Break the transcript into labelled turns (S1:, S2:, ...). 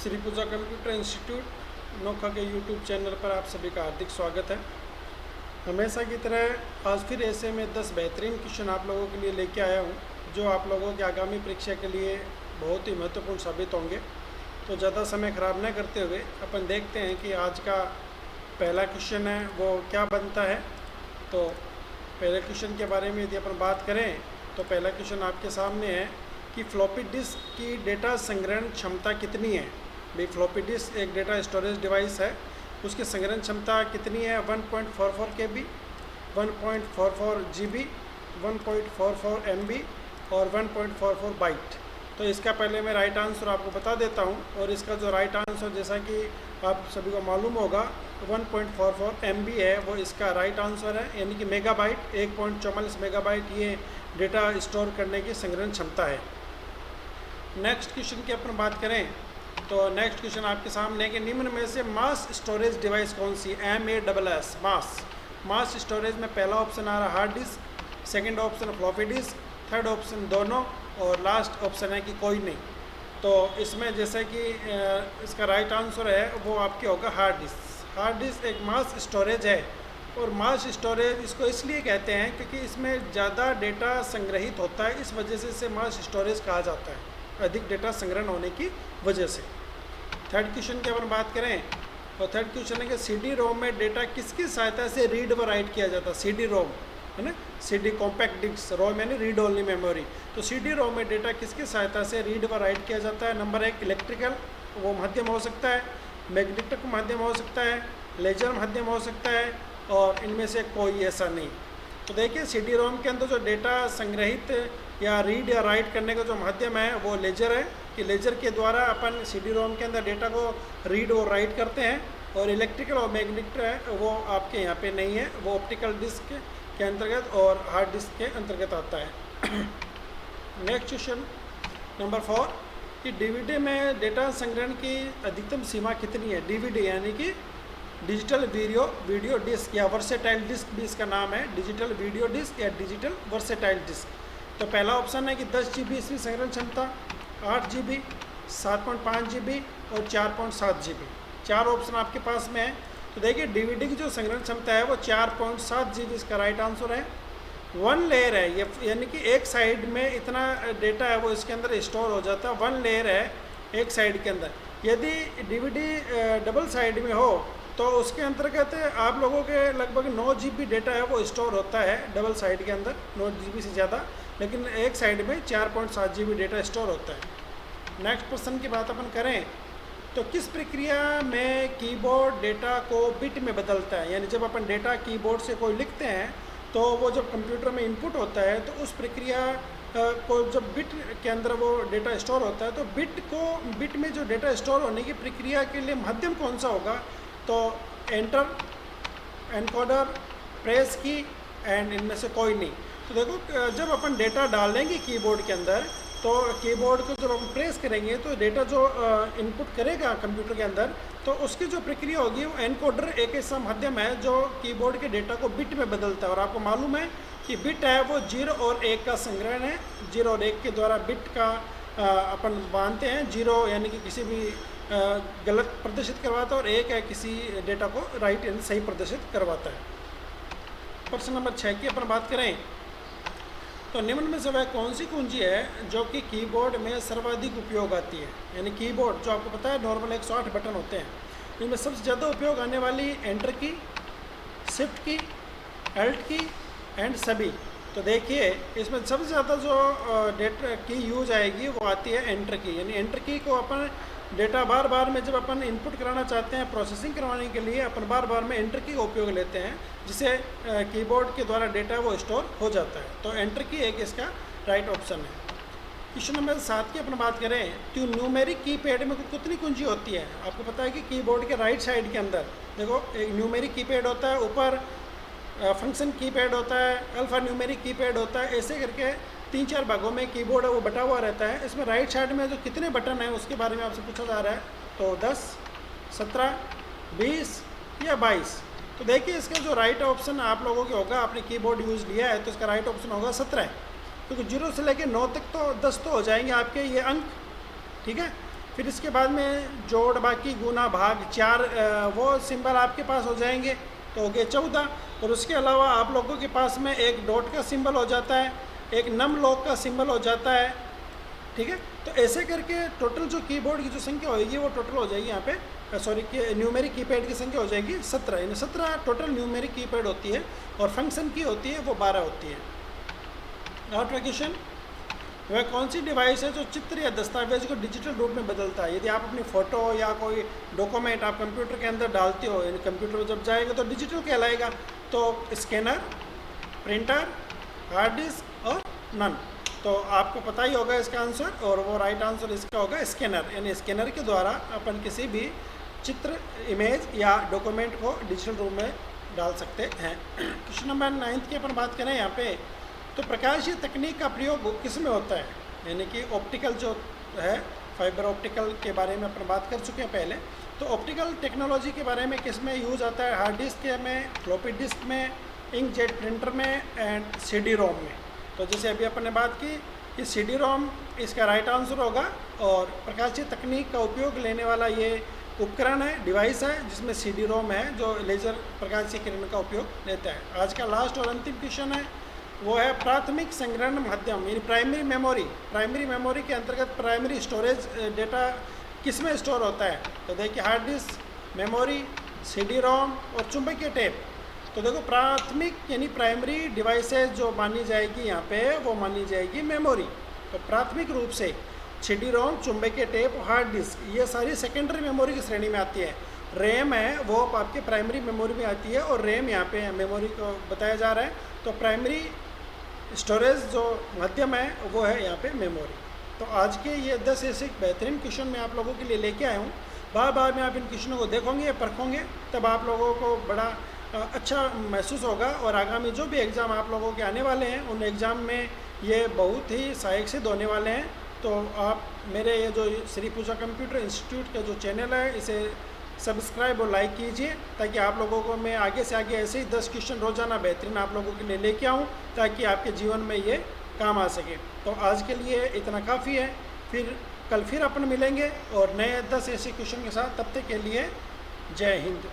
S1: श्री पूजा computer institute Nokha के YouTube channel पर आप सभी का हार्दिक स्वागत है। हमेशा की तरह आज फिर ऐसे में 10 बेहतरीन क्वेश्चन आप लोगों के लिए लेके आया हूँ जो आप लोगों की आगामी परीक्षा के लिए बहुत ही महत्वपूर्ण साबित होंगे। तो ज़्यादा समय ख़राब न करते हुए अपन देखते हैं कि आज का पहला क्वेश्चन है वो क्या बनता है। तो पहले क्वेश्चन के बारे में यदि अपन बात करें तो पहला क्वेश्चन आपके सामने है कि फ्लॉपी डिस्क की डेटा संग्रहण क्षमता कितनी है। भाई फ्लॉपी डिस्क एक डेटा स्टोरेज डिवाइस है, उसकी संग्रहण क्षमता कितनी है 1.44 KB, 1.44 GB, 1.44 MB और 1.44 बाइट। तो इसका पहले मैं राइट आंसर आपको बता देता हूँ और इसका जो राइट आंसर जैसा कि आप सभी को मालूम होगा 1.44 MB है वो इसका राइट आंसर है, यानी कि मेगाबाइट 1.44 मेगाबाइट ये डेटा स्टोर करने की संग्रहण क्षमता है। नेक्स्ट क्वेश्चन की अपन बात करें तो नेक्स्ट क्वेश्चन आपके सामने है कि निम्न में से मास स्टोरेज डिवाइस कौन सी MASS मास स्टोरेज में पहला ऑप्शन आ रहा hard disk, second option floppy disk, third option दोनों और लास्ट ऑप्शन है कि कोई नहीं। तो इसमें जैसे कि इसका राइट आंसर है वो आपके होगा हार्ड डिस्क। हार्ड डिस्क एक मास स्टोरेज है और मास स्टोरेज इसको इसलिए कहते हैं क्योंकि इसमें ज़्यादा डेटा संग्रहित होता है, इस वजह से इसे मास स्टोरेज कहा जाता है, अधिक डेटा संग्रहण होने की वजह से। थर्ड क्वेश्चन की अपन बात करें तो थर्ड क्वेश्चन है कि CD-ROM में डेटा किसकी सहायता से रीड व राइट किया जाता है। CD-ROM है ना, CD कॉम्पैक्ट डिस्क, रोम यानी रीड ओनली मेमोरी। तो CD-ROM में डेटा किसकी सहायता से रीड व राइट किया जाता है। नंबर 1 इलेक्ट्रिकल वो माध्यम हो सकता है, मैग्नेटिक माध्यम हो सकता है, लेजर माध्यम हो सकता है और इनमें से कोई ऐसा नहीं। तो देखिए CD-ROM के अंदर जो डेटा संग्रहित या रीड या राइट करने का जो माध्यम है वो लेजर है कि लेजर के द्वारा अपन CD-ROM के अंदर डेटा को रीड और राइट करते हैं। और इलेक्ट्रिकल और मैग्नेटिक है वो आपके यहाँ पे नहीं है, वो ऑप्टिकल डिस्क के अंतर्गत और हार्ड डिस्क के अंतर्गत आता है। नेक्स्ट क्वेश्चन नंबर 4 कि DVD में डेटा संग्रहण की अधिकतम सीमा कितनी है। DVD यानी कि डिजिटल वीडियो डिस्क या वर्सेटाइल डिस्क भी इसका नाम है, डिजिटल वीडियो डिस्क या डिजिटल वर्सेटाइल डिस्क। तो पहला ऑप्शन है कि 10 GB इसकी संग्रहण क्षमता, 8 GB, 7.5 GB और 4.7 GB। चार ऑप्शन आपके पास में है। तो देखिए DVD की जो संग्रहण क्षमता है वो 4.7 GB इसका राइट आंसर है। 1 लेयर है ये, यानी कि एक साइड में इतना डेटा है वो इसके अंदर स्टोर हो जाता है। 1 लेयर है एक साइड के अंदर। यदि DVD डबल साइड में हो तो उसके अंतर्गत आप लोगों के लगभग 9 GB डेटा है वो स्टोर होता है डबल साइड के अंदर, 9 GB से ज़्यादा, लेकिन एक साइड में 4.7 GB डेटा स्टोर होता है। नेक्स्ट प्रश्न की बात अपन करें तो किस प्रक्रिया में कीबोर्ड डेटा को बिट में बदलता है। यानी जब अपन डेटा कीबोर्ड से कोई लिखते हैं तो वो जब कंप्यूटर में इनपुट होता है तो उस प्रक्रिया को जब बिट के अंदर वो डेटा स्टोर होता है तो बिट में जो डेटा स्टोर होने की प्रक्रिया के लिए माध्यम कौन सा होगा। तो एंटर, एनकोडर, प्रेस की एंड इनमें से कोई नहीं। तो देखो जब अपन डेटा डालेंगे कीबोर्ड के अंदर तो कीबोर्ड को जब हम प्रेस करेंगे तो डेटा जो इनपुट करेगा कंप्यूटर के अंदर तो उसकी जो प्रक्रिया होगी वो एनकोडर एक ऐसा माध्यम है जो कीबोर्ड के डेटा को बिट में बदलता है। और आपको मालूम है कि बिट है वो 0 और 1 का संग्रहण है। 0 और 1 के द्वारा बिट का अपन मानते हैं। 0 यानी कि किसी भी गलत प्रदर्शित करवाता है और 1 है किसी डेटा को राइट यानी सही प्रदर्शित करवाता है। प्रश्न नंबर 6 की अपन बात करें तो निम्न में से वह कौन सी कुंजी है जो कि कीबोर्ड में सर्वाधिक उपयोग आती है। यानी कीबोर्ड जो आपको पता है नॉर्मल 108 बटन होते हैं, इनमें सबसे ज़्यादा उपयोग आने वाली एंटर की, शिफ्ट की, अल्ट की एंड सभी। तो देखिए इसमें सबसे ज़्यादा जो डेटा की यूज आएगी वो आती है एंटर की। यानी एंटर की को अपन डेटा बार बार में जब अपन इनपुट कराना चाहते हैं, प्रोसेसिंग करवाने के लिए अपन बार बार में एंटर की का उपयोग लेते हैं जिसे कीबोर्ड के द्वारा डेटा वो स्टोर हो जाता है। तो एंटर की एक इसका राइट ऑप्शन है। क्वेश्चन नंबर 7 की अपन बात करें तो न्यूमेरिक कीपैड में कितनी कुंजी होती है। आपको पता है कि कीबोर्ड के राइट साइड के अंदर देखो एक न्यूमेरिक कीपैड होता है, ऊपर फंक्शन कीपैड होता है, अल्फा न्यूमेरिक कीपैड होता है, ऐसे करके 3-4 भागों में कीबोर्ड है वो बटा हुआ रहता है। इसमें राइट साइड में जो कितने बटन हैं उसके बारे में आपसे पूछा जा रहा है। तो 10, 17, 20 या 22। तो देखिए इसका जो राइट ऑप्शन आप लोगों के होगा, आपने कीबोर्ड यूज़ लिया है तो इसका राइट ऑप्शन होगा 17, क्योंकि 0 से लेकर 9 तक तो 10 तो हो जाएंगे आपके ये अंक, ठीक है। फिर इसके बाद में जोड़, बाकी, गुना, भाग, चार वो सिंबल आपके पास हो जाएंगे, तो हो गए 14। और उसके अलावा आप लोगों के पास में एक डॉट का सिंबल हो जाता है, एक नम लॉक का सिंबल हो जाता है, ठीक है। तो ऐसे करके टोटल जो कीबोर्ड की जो संख्या होगी वो टोटल हो जाएगी यहाँ पे, सॉरी न्यूमेरिक कीपैड की संख्या हो जाएगी 17, यानी 17 टोटल न्यूमेरिक कीपैड होती है, और फंक्शन की होती है वो 12 होती है। आठवां क्वेश्चन, वह कौन सी डिवाइस है जो चित्र या दस्तावेज को डिजिटल रूप में बदलता है? यदि आप अपनी फ़ोटो या कोई डॉक्यूमेंट आप कंप्यूटर के अंदर डालते हो, यानी कंप्यूटर में जब जाएगा तो डिजिटल कहलाएगा। तो स्कैनर, प्रिंटर, हार्ड डिस्क और नन। तो आपको पता ही होगा इसका आंसर, और वो राइट आंसर इसका होगा स्कैनर, यानी स्कैनर के द्वारा अपन किसी भी चित्र, इमेज या डॉक्यूमेंट को डिजिटल रूप में डाल सकते हैं। क्वेश्चन नंबर 9 की अपन बात करें यहाँ पे, तो प्रकाशीय तकनीक का प्रयोग किस में होता है? यानी कि ऑप्टिकल जो है, फाइबर ऑप्टिकल के बारे में अपन बात कर चुके हैं पहले। तो ऑप्टिकल टेक्नोलॉजी के बारे में किस में यूज़ आता है? हार्ड डिस्क के में, फ्लॉपी डिस्क में, इंकजेट प्रिंटर में एंड CD रोम में। तो जैसे अभी अपन ने बात की कि CD रोम इसका राइट आंसर होगा, और प्रकाशीय तकनीक का उपयोग लेने वाला ये उपकरण है, डिवाइस है, जिसमें CD रोम है जो लेज़र प्रकाशीय किरण का उपयोग लेता है। आज का लास्ट और अंतिम क्वेश्चन है, वो है प्राथमिक संग्रहण माध्यम, यानी प्राइमरी मेमोरी। प्राइमरी मेमोरी के अंतर्गत प्राइमरी स्टोरेज डेटा किस में स्टोर होता है? तो देखिए हार्ड डिस्क, मेमोरी, CD रोम और चुंबकीय टेप। तो देखो प्राथमिक यानी प्राइमरी डिवाइसेज जो मानी जाएगी यहाँ पे, वो मानी जाएगी मेमोरी। तो प्राथमिक रूप से CD रोम, चुंबकीय टेप, हार्ड डिस्क, ये सारी सेकेंडरी मेमोरी की श्रेणी में आती है। रैम है वो आपके प्राइमरी मेमोरी में आती है, और रैम यहाँ पे मेमोरी को बताया जा रहा है। तो प्राइमरी स्टोरेज जो माध्यम है वो है यहाँ पे मेमोरी। तो आज के ये 10 ऐसे बेहतरीन क्वेश्चन मैं आप लोगों के लिए लेके आया हूँ। बार बार में आप इन क्वेश्चनों को देखोगे, परखोगे, तब आप लोगों को बड़ा अच्छा महसूस होगा, और आगामी जो भी एग्ज़ाम आप लोगों के आने वाले हैं उन एग्ज़ाम में ये बहुत ही सहायक सिद्ध होने वाले हैं। तो आप मेरे ये जो श्री पूजा कंप्यूटर इंस्टीट्यूट का जो चैनल है, इसे सब्सक्राइब और लाइक कीजिए, ताकि आप लोगों को मैं आगे से आगे ऐसे ही 10 क्वेश्चन रोज़ाना बेहतरीन आप लोगों के लिए लेके आऊँ, ताकि आपके जीवन में ये काम आ सके। तो आज के लिए इतना काफ़ी है, फिर कल फिर अपन मिलेंगे और नए 10 ऐसे क्वेश्चन के साथ। तब तक के लिए जय हिंद।